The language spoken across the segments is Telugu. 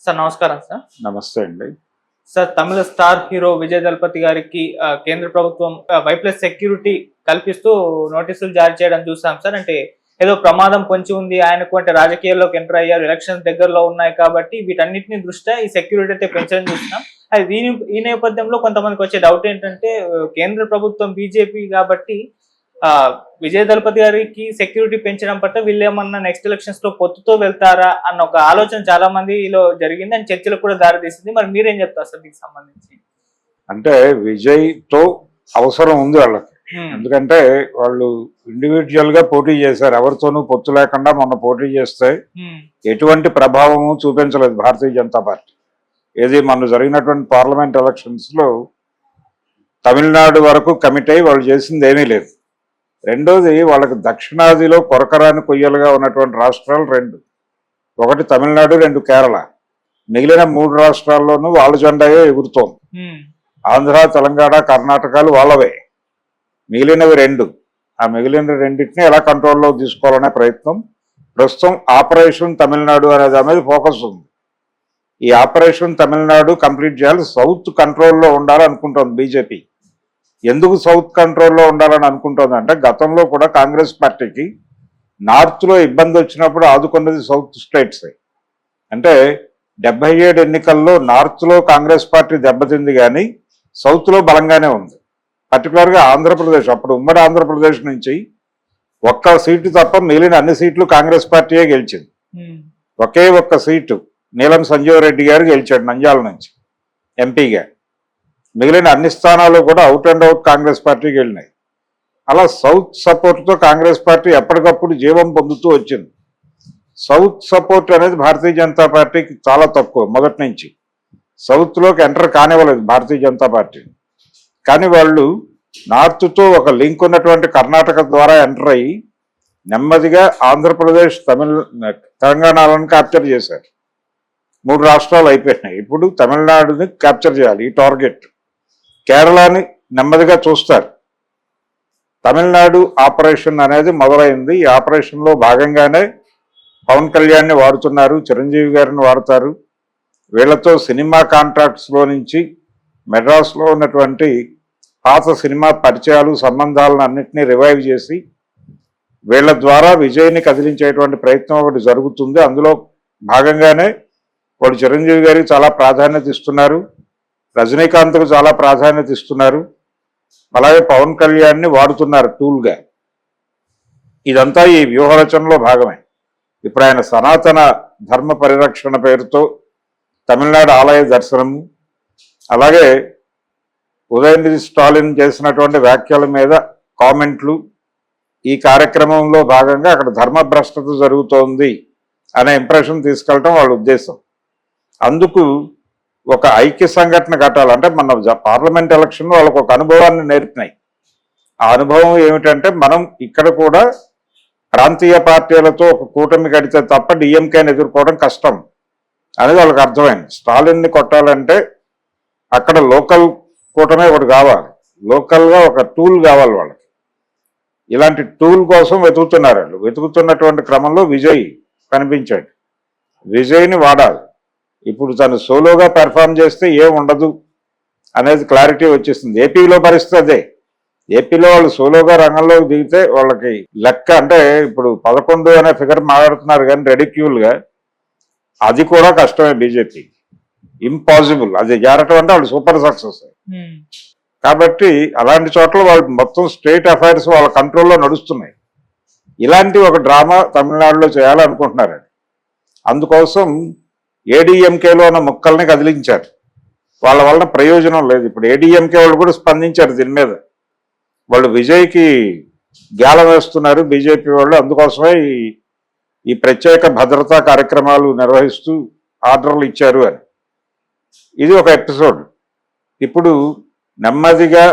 సార్ నమస్కారం సార్. నమస్తే అండి. సార్ తమిళ స్టార్ హీరో విజయ్ దళపతి గారికి కేంద్ర ప్రభుత్వం వైప్లస్ సెక్యూరిటీ కల్పిస్తూ నోటీసులు జారీ చేయడం చూసాం సార్. అంటే ఏదో ప్రమాదం పొంచి ఉంది ఆయనకు, అంటే రాజకీయాల్లోకి ఎంటర్ అయ్యారు, ఎలక్షన్స్ దగ్గరలో ఉన్నాయి కాబట్టి వీటన్నిటిని దృష్ట్యా ఈ సెక్యూరిటీ అయితే పెంచడం చూస్తున్నాం. అది ఈ నేపథ్యంలో కొంతమందికి వచ్చే డౌట్ ఏంటంటే కేంద్ర ప్రభుత్వం బీజేపీ కాబట్టి విజయ్ దళపతి గారికి సెక్యూరిటీ పెంచడం పట్ల వీళ్ళేమన్నా నెక్స్ట్ ఎలక్షన్స్ లో పొత్తుతో వెళ్తారా అన్న ఒక ఆలోచన చాలా మందిలో జరిగింది అండ్ చర్చలకు కూడా దారితీసింది. మరి మీరేం చెప్తారు సార్ దీనికి సంబంధించి? అంటే విజయ్ తో అవసరం ఉంది వాళ్ళకి. ఎందుకంటే వాళ్ళు ఇండివిజువల్ గా పోటీ చేశారు, ఎవరితోనూ పొత్తు లేకుండా మొన్న పోటీ చేస్తే ఎటువంటి ప్రభావము చూపించలేదు భారతీయ జనతా పార్టీ. ఏది మొన్న జరిగినటువంటి పార్లమెంట్ ఎలక్షన్స్ లో తమిళనాడు వరకు కమిట్ అయ్యి వాళ్ళు చేసింది ఏమీ లేదు. రెండోది, వాళ్ళకి దక్షిణాదిలో కొరకరాని కొయ్యలుగా ఉన్నటువంటి రాష్ట్రాలు రెండు, ఒకటి తమిళనాడు, రెండు కేరళ. మిగిలిన 3 రాష్ట్రాల్లోనూ వాళ్ళ జెండాయే ఎగురుతోంది. ఆంధ్ర, తెలంగాణ, కర్ణాటకలు వాళ్ళవే. మిగిలినవి 2. ఆ మిగిలిన రెండింటిని ఎలా కంట్రోల్లో తీసుకోవాలనే ప్రయత్నం ప్రస్తుతం ఆపరేషన్ తమిళనాడు అనే దాని మీద ఫోకస్ ఉంది. ఈ ఆపరేషన్ తమిళనాడు కంప్లీట్ చేయాలి, సౌత్ కంట్రోల్లో ఉండాలనుకుంటోంది బీజేపీ. ఎందుకు సౌత్ కంట్రోల్లో ఉండాలని అనుకుంటోందంటే గతంలో కూడా కాంగ్రెస్ పార్టీకి నార్త్లో ఇబ్బంది వచ్చినప్పుడు ఆదుకున్నది సౌత్ స్టేట్సే. అంటే 77 ఎన్నికల్లో నార్త్లో కాంగ్రెస్ పార్టీ దెబ్బతింది, కానీ సౌత్లో బలంగానే ఉంది. పర్టికులర్గా ఆంధ్రప్రదేశ్, అప్పుడు ఉమ్మడి ఆంధ్రప్రదేశ్ నుంచి ఒక్క సీటు తప్ప మిగిలిన అన్ని సీట్లు కాంగ్రెస్ పార్టీయే గెలిచింది. ఒకే ఒక్క సీటు నీలం సంజీవ్ రెడ్డి గారు గెలిచాడు నంద్యాల నుంచి ఎంపీగా. మిగిలిన అన్ని స్థానాలు కూడా అవుట్ అండ్ అవుట్ కాంగ్రెస్ పార్టీకి వెళ్ళినాయి. అలా సౌత్ సపోర్ట్తో కాంగ్రెస్ పార్టీ ఎప్పటికప్పుడు జీవం పొందుతూ వచ్చింది. సౌత్ సపోర్ట్ అనేది భారతీయ జనతా పార్టీకి చాలా తక్కువ. మొదటి నుంచి సౌత్లోకి ఎంటర్ కానివ్వలేదు భారతీయ జనతా పార్టీ. కానీ వాళ్ళు నార్త్తో ఒక లింక్ ఉన్నటువంటి కర్ణాటక ద్వారా ఎంటర్ అయ్యి నెమ్మదిగా ఆంధ్రప్రదేశ్, తెలంగాణలను క్యాప్చర్ చేశారు. 3 రాష్ట్రాలు అయిపోయినాయి. ఇప్పుడు తమిళనాడుని క్యాప్చర్ చేయాలి, ఈ టార్గెట్. కేరళని నెమ్మదిగా చూస్తారు. తమిళనాడు ఆపరేషన్ అనేది మొదలైంది. ఈ ఆపరేషన్లో భాగంగానే పవన్ కళ్యాణ్ని వాడుతున్నారు, చిరంజీవి గారిని వాడతారు. వీళ్లతో సినిమా కాంట్రాక్ట్స్లో నుంచి మెడ్రాస్లో ఉన్నటువంటి పాత సినిమా పరిచయాలు, సంబంధాలను అన్నింటినీ రివైవ్ చేసి వీళ్ళ ద్వారా విజయ్ని కదిలించేటువంటి ప్రయత్నం ఒకటి జరుగుతుంది. అందులో భాగంగానే వాడు చిరంజీవి గారికి చాలా ప్రాధాన్యత ఇస్తున్నారు, రజనీకాంత్కు చాలా ప్రాధాన్యత ఇస్తున్నారు, అలాగే పవన్ కళ్యాణ్ని వాడుతున్నారు టూల్గా. ఇదంతా ఈ వ్యూహరచనలో భాగమే. ఇప్పుడు ఆయన సనాతన ధర్మ పరిరక్షణ పేరుతో తమిళనాడు ఆలయ దర్శనము, అలాగే ఉదయనిధి స్టాలిన్ చేసినటువంటి వ్యాఖ్యల మీద కామెంట్లు, ఈ కార్యక్రమంలో భాగంగా అక్కడ ధర్మభ్రష్టత జరుగుతోంది అనే ఇంప్రెషన్ తీసుకెళ్ళటం వాళ్ళ ఉద్దేశం. అందుకు ఒక ఐక్య సంఘటన కట్టాలంటే మన పార్లమెంట్ ఎలక్షన్ వాళ్ళకు ఒక అనుభవాన్ని నేర్పినాయి. ఆ అనుభవం ఏమిటంటే మనం ఇక్కడ కూడా ప్రాంతీయ పార్టీలతో ఒక కూటమి కడితే తప్ప డిఎంకేని ఎదుర్కోవడం కష్టం అనేది వాళ్ళకి అర్థమైంది. స్టాలిన్ని కొట్టాలంటే అక్కడ లోకల్ కూటమి ఒకటి కావాలి, లోకల్గా ఒక టూల్ కావాలి వాళ్ళకి. ఇలాంటి టూల్ కోసం వెతుకుతున్నారు వాళ్ళు. వెతుకుతున్నటువంటి క్రమంలో విజయ్ కనిపించాడు. విజయ్ని వాడాలి. ఇప్పుడు తను సోలోగా పెర్ఫామ్ చేస్తే ఏం ఉండదు అనేది క్లారిటీ వచ్చేసింది. ఏపీలో పరిస్థితి అదే. ఏపీలో వాళ్ళు సోలోగా రంగంలోకి దిగితే వాళ్ళకి లెక్క, అంటే ఇప్పుడు 11 అనే ఫిగర్ మాట్లాడుతున్నారు కానీ రెడిక్యూల్గా, అది కూడా కష్టమే బీజేపీ. ఇంపాసిబుల్ అది జారటం అంటే వాళ్ళు సూపర్ సక్సెస్. కాబట్టి అలాంటి చోట్ల వాళ్ళు మొత్తం స్టేట్ అఫైర్స్ వాళ్ళ కంట్రోల్లో నడుస్తున్నాయి. ఇలాంటి ఒక డ్రామా తమిళనాడులో చేయాలనుకుంటున్నారు. అందుకోసం ఏడీఎంకేలో ఉన్న ముక్కల్ని కదిలించారు. వాళ్ళ వలన ప్రయోజనం లేదు. ఇప్పుడు ఏడీఎంకే వాళ్ళు కూడా స్పందించారు దీని మీద. వాళ్ళు విజయ్కి గ్యాలం వేస్తున్నారు బీజేపీ వాళ్ళు. అందుకోసమే ఈ ప్రత్యేక భద్రతా కార్యక్రమాలు నిర్వహిస్తూ ఆర్డర్లు ఇచ్చారు అని. ఇది ఒక ఎపిసోడ్. ఇప్పుడు నెమ్మదిగా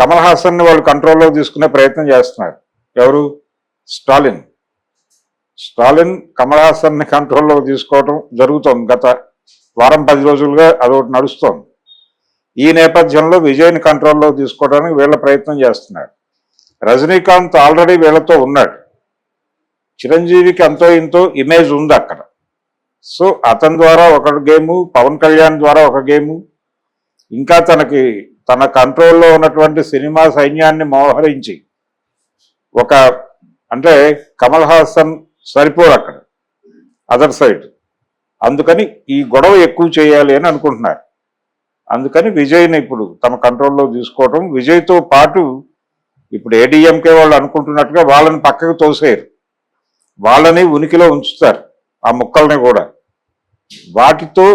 కమల్ హాసన్ని వాళ్ళు కంట్రోల్లో తీసుకునే ప్రయత్నం చేస్తున్నారు. ఎవరు? స్టాలిన్ కమల్ హాసన్ని కంట్రోల్లో తీసుకోవడం జరుగుతోంది. గత వారం 10 రోజులుగా అదొకటి నడుస్తోంది. ఈ నేపథ్యంలో విజయ్ని కంట్రోల్లో తీసుకోవడానికి వీళ్ళ ప్రయత్నం చేస్తున్నారు. రజనీకాంత్ ఆల్రెడీ వీళ్ళతో ఉన్నాడు. చిరంజీవికి అంతో ఇంతో ఇమేజ్ ఉంది అక్కడ. సో అతని ద్వారా ఒక గేము, పవన్ కళ్యాణ్ ద్వారా ఒక గేము, ఇంకా తన కంట్రోల్లో ఉన్నటువంటి సినిమా సైన్యాన్ని మోహరించి ఒక అంటే కమల్ హాసన్ సరిపోరు అక్కడ అదర్ సైడ్. అందుకని ఈ గొడవ ఎక్కువ చేయాలి అని అనుకుంటున్నారు. అందుకని విజయ్ని ఇప్పుడు తమ కంట్రోల్లో తీసుకోవటం, విజయ్తో పాటు ఇప్పుడు ఏడీఎంకే వాళ్ళు అనుకుంటున్నట్టుగా వాళ్ళని పక్కకు తోసేయరు, వాళ్ళని ఉనికిలో ఉంచుతారు, ఆ ముక్కల్ని కూడా. వాటితో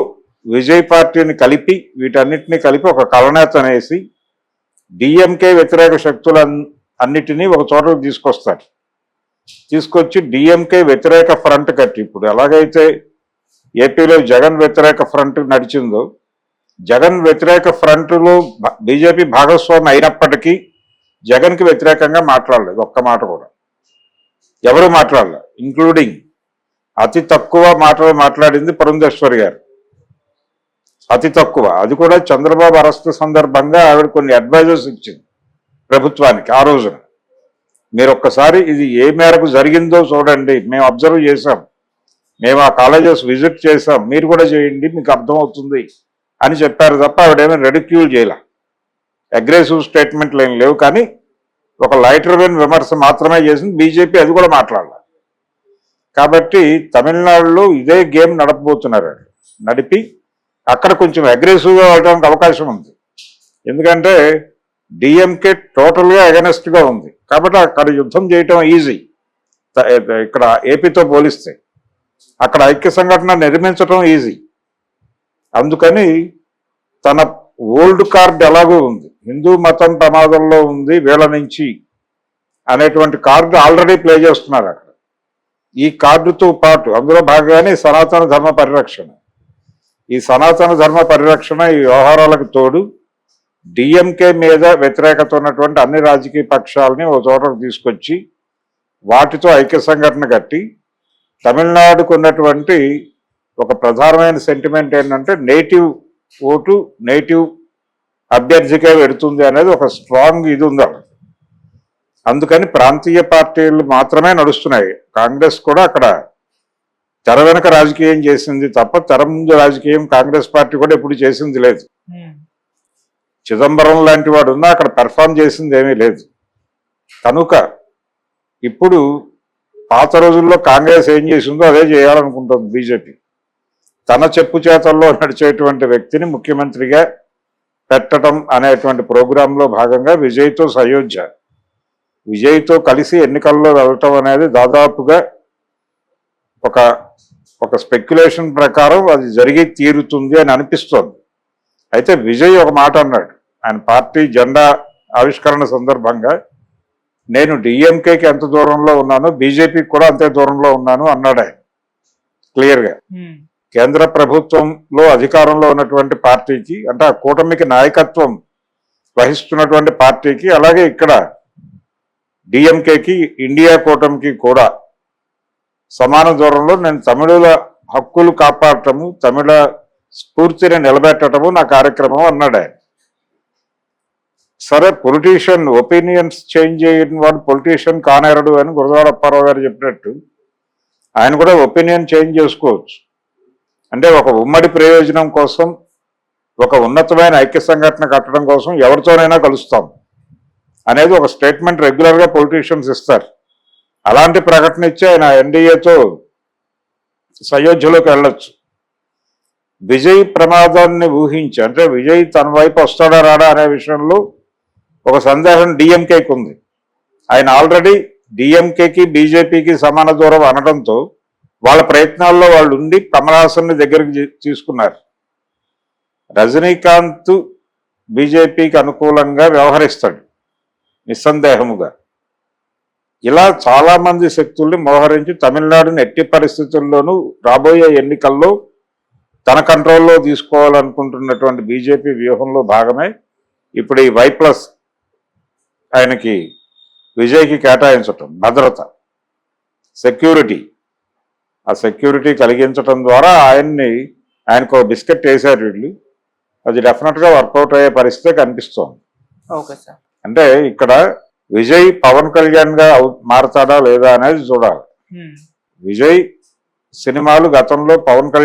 విజయ్ పార్టీని కలిపి వీటన్నిటిని కలిపి ఒక కలనేతనేసి డిఎంకే వ్యతిరేక శక్తుల అన్నిటినీ ఒక చోటకు తీసుకొస్తారు. తీసుకొచ్చి డిఎంకే వ్యతిరేక ఫ్రంట్ కట్టి, ఇప్పుడు ఎలాగైతే ఏపీలో జగన్ వ్యతిరేక ఫ్రంట్ నడిచిందో, జగన్ వ్యతిరేక ఫ్రంట్లో బీజేపీ భాగస్వామి అయినప్పటికీ జగన్కి వ్యతిరేకంగా మాట్లాడలేదు, ఒక్క మాట కూడా ఎవరు మాట్లాడలేదు. ఇంక్లూడింగ్ అతి తక్కువ మాటలు మాట్లాడింది పురంధేశ్వరి గారు, అతి తక్కువ. అది కూడా చంద్రబాబు అరెస్ట్ సందర్భంగా ఆవిడ కొన్ని అడ్వైజర్స్ ఇచ్చింది ప్రభుత్వానికి ఆ రోజున. మీరు ఒక్కసారి ఇది ఏ మేరకు జరిగిందో చూడండి, మేము అబ్జర్వ్ చేసాం, మేము ఆ కాలేజెస్ విజిట్ చేసాం, మీరు కూడా చేయండి మీకు అర్థమవుతుంది అని చెప్పారు తప్ప ఆవిడేమీ రెడిక్యూల్ చేయాల. అగ్రెసివ్ స్టేట్మెంట్లు ఏం లేవు, కానీ ఒక లైటర్ వెన్ విమర్శ మాత్రమే చేసింది బీజేపీ, అది కూడా మాట్లాడాలి. కాబట్టి తమిళనాడులో ఇదే గేమ్ నడపబోతున్నారు. నడిపి అక్కడ కొంచెం అగ్రెసివ్గా వెళ్ళడానికి అవకాశం ఉంది, ఎందుకంటే డిఎంకే టోటల్గా అగెనెస్ట్గా ఉంది. కాబట్టి అక్కడ యుద్ధం చేయటం ఈజీ, ఇక్కడ ఏపీతో పోలిస్తే అక్కడ ఐక్య సంఘటన నిర్మించడం ఈజీ. అందుకని తన ఓల్డ్ కార్డ్ ఎలాగో ఉంది, హిందూ మతం ప్రమాదంలో ఉంది వీళ్ళ నుంచి అనేటువంటి కార్డు ఆల్రెడీ ప్లే చేస్తున్నారు అక్కడ. ఈ కార్డుతో పాటు అందులో భాగంగానే సనాతన ధర్మ పరిరక్షణ, ఈ సనాతన ధర్మ పరిరక్షణ ఈ వ్యవహారాలకు తోడు డిఎంకే మీద వ్యతిరేకత ఉన్నటువంటి అన్ని రాజకీయ పక్షాలని ఒక చోటకు తీసుకొచ్చి వాటితో ఐక్య సంఘటన కట్టి, తమిళనాడుకు ఉన్నటువంటి ఒక ప్రధానమైన సెంటిమెంట్ ఏంటంటే నేటివ్ ఓటు నేటివ్ అభ్యర్థికే పెడుతుంది అనేది ఒక స్ట్రాంగ్ ఇది ఉంది. అందుకని ప్రాంతీయ పార్టీలు మాత్రమే నడుస్తున్నాయి. కాంగ్రెస్ కూడా అక్కడ తెర వెనక రాజకీయం చేసింది తప్ప తెర ముందు రాజకీయం కాంగ్రెస్ పార్టీ కూడా ఎప్పుడు చేసింది లేదు. చిదంబరం లాంటి వాడు ఉన్నా అక్కడ పెర్ఫామ్ చేసింది ఏమీ లేదు. కనుక ఇప్పుడు పాత రోజుల్లో కాంగ్రెస్ ఏం చేసిందో అదే చేయాలనుకుంటుంది బీజేపీ. తన చెప్పు చేతల్లో నడిచేటువంటి వ్యక్తిని ముఖ్యమంత్రిగా పెట్టడం అనేటువంటి ప్రోగ్రాంలో భాగంగా విజయ్తో సయోధ్య, విజయ్తో కలిసి ఎన్నికల్లో వెళ్ళటం అనేది దాదాపుగా ఒక స్పెక్యులేషన్ ప్రకారం అది జరిగి తీరుతుంది అని అనిపిస్తోంది. అయితే విజయ్ ఒక మాట అన్నాడు, ఆయన పార్టీ జెండా ఆవిష్కరణ సందర్భంగా, నేను డిఎంకేకి ఎంత దూరంలో ఉన్నానో బీజేపీకి కూడా అంతే దూరంలో ఉన్నాను అన్నాడు ఆయన క్లియర్గా. కేంద్ర ప్రభుత్వంలో అధికారంలో ఉన్నటువంటి పార్టీకి, అంటే ఆ కూటమికి నాయకత్వం వహిస్తున్నటువంటి పార్టీకి, అలాగే ఇక్కడ డిఎంకేకి ఇండియా కూటమికి కూడా సమాన దూరంలో నేను తమిళుల హక్కులు కాపాడటము, తమిళ స్ఫూర్తిని నిలబెట్టడము నా కార్యక్రమం అన్నాడు ఆయన. సరే, పొలిటీషియన్ ఒపీనియన్స్ చేంజ్ చేయని వాడు పొలిటీషియన్ కానేరడు అని గురజాడ అప్పారావు గారు చెప్పినట్టు ఆయన కూడా ఒపీనియన్ చేంజ్ చేసుకోవచ్చు. అంటే ఒక ఉమ్మడి ప్రయోజనం కోసం, ఒక ఉన్నతమైన ఐక్య సంఘటన కట్టడం కోసం ఎవరితోనైనా కలుస్తాం అనేది ఒక స్టేట్మెంట్ రెగ్యులర్గా పొలిటీషియన్స్ ఇస్తారు. అలాంటి ప్రకటన ఇచ్చి ఆయన ఎన్డీఏతో సయోధ్యలోకి వెళ్ళొచ్చు. విజయ్ ప్రమాదాన్ని ఊహించి, అంటే విజయ్ తన వైపు వస్తాడా రాడా అనే విషయంలో ఒక సందేహం డిఎంకేకి ఉంది. ఆయన ఆల్రెడీ డిఎంకేకి బీజేపీకి సమాన దూరం అనడంతో వాళ్ళ ప్రయత్నాల్లో వాళ్ళు ఉండి కమల్ హాసన్ని దగ్గరికి తీసుకున్నారు. రజనీకాంత్ బీజేపీకి అనుకూలంగా వ్యవహరిస్తాడు నిస్సందేహముగా. ఇలా చాలా మంది శక్తుల్ని మోహరించి తమిళనాడుని ఎట్టి పరిస్థితుల్లోనూ రాబోయే ఎన్నికల్లో తన కంట్రోల్లో తీసుకోవాలనుకుంటున్నటువంటి బీజేపీ వ్యూహంలో భాగమే ఇప్పుడు ఈ Y+ ఆయనకి విజయ్కి కేటాయించటం, భద్రత, సెక్యూరిటీ. ఆ సెక్యూరిటీ కలిగించటం ద్వారా ఆయనకు బిస్కెట్ వేశారు వీళ్ళు. అది డెఫినెట్గా వర్కౌట్ అయ్యే పరిస్థితి కనిపిస్తోంది. Okay sir. అంటే ఇక్కడ విజయ్ పవన్ కళ్యాణ్ గా మారతాడా లేదా అనేది చూడాలి. విజయ్ సినిమాలు గతంలో పవన్ కళ్యాణ్